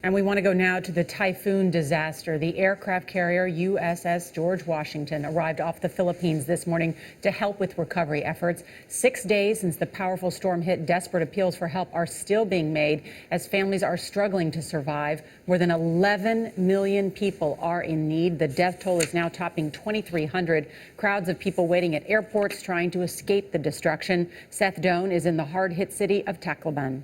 And we want to go now to the typhoon disaster. The aircraft carrier USS George Washington arrived off the Philippines this morning to help with recovery efforts. 6 days since the powerful storm hit, desperate appeals for help are still being made as families are struggling to survive. More than 11 million people are in need. The death toll is now topping 2,300. Crowds of people waiting at airports trying to escape the destruction. Seth Doane is in the hard-hit city of Tacloban.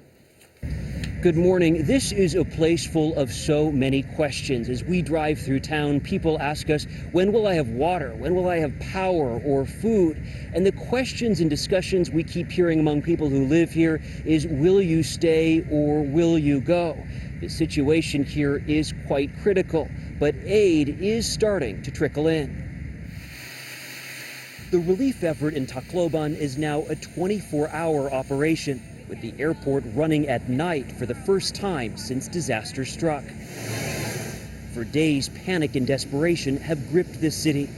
Good morning. This is a place full of so many questions. As we drive through town, people ask us, when will I have water? When will I have power or food? And the questions and discussions we keep hearing among people who live here is, will you stay or will you go? The situation here is quite critical, but aid is starting to trickle in. The relief effort in Tacloban is now a 24-hour operation, with the airport running at night for the first time since disaster struck. For days, panic and desperation have gripped the city.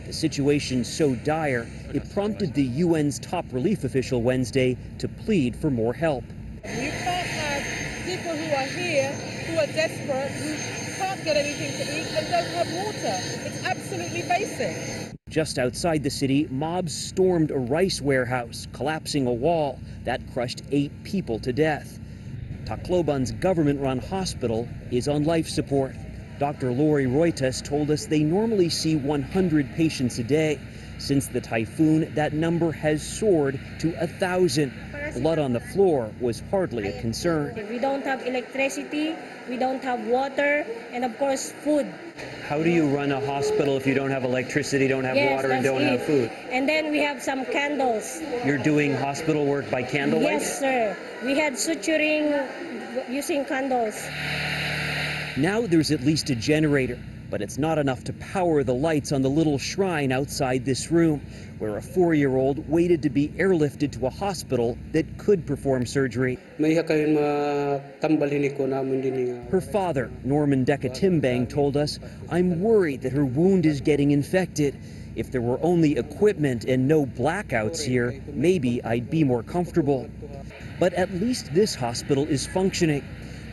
The situation so dire, it prompted the UN's top relief official Wednesday to plead for more help. You can't have people who are here, who are desperate, who can't get anything to eat and don't have water. It's absolutely basic. Just outside the city, mobs stormed a rice warehouse, collapsing a wall. That crushed 8 people to death. Tacloban's government-run hospital is on life support. Dr. Lori Roitas told us they normally see 100 patients a day. Since the typhoon, that number has soared to 1,000. Blood on the floor was hardly a concern. We don't have electricity, we don't have water, and of course food. How do you run a hospital if you don't have electricity, don't have water, and don't have food? And then we have some candles. You're doing hospital work by candlelight? Yes, sir. We had suturing using candles. Now there's at least a generator, but it's not enough to power the lights on the little shrine outside this room, where a 4-year-old waited to be airlifted to a hospital that could perform surgery. Her father, Norman Decatimbang, told us, "I'm worried that her wound is getting infected. If there were only equipment and no blackouts here, maybe I'd be more comfortable." But at least this hospital is functioning.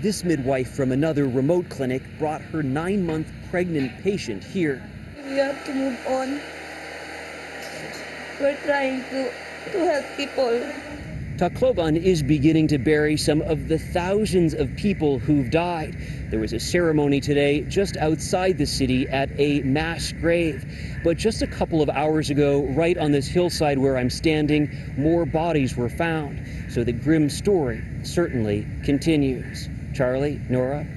This midwife from another remote clinic brought her 9-month pregnant patient here. We have to move on. We're trying to help people. Tacloban is beginning to bury some of the thousands of people who've died. There was a ceremony today just outside the city at a mass grave. But just a couple of hours ago, right on this hillside where I'm standing, more bodies were found. So the grim story certainly continues. Charlie, Nora?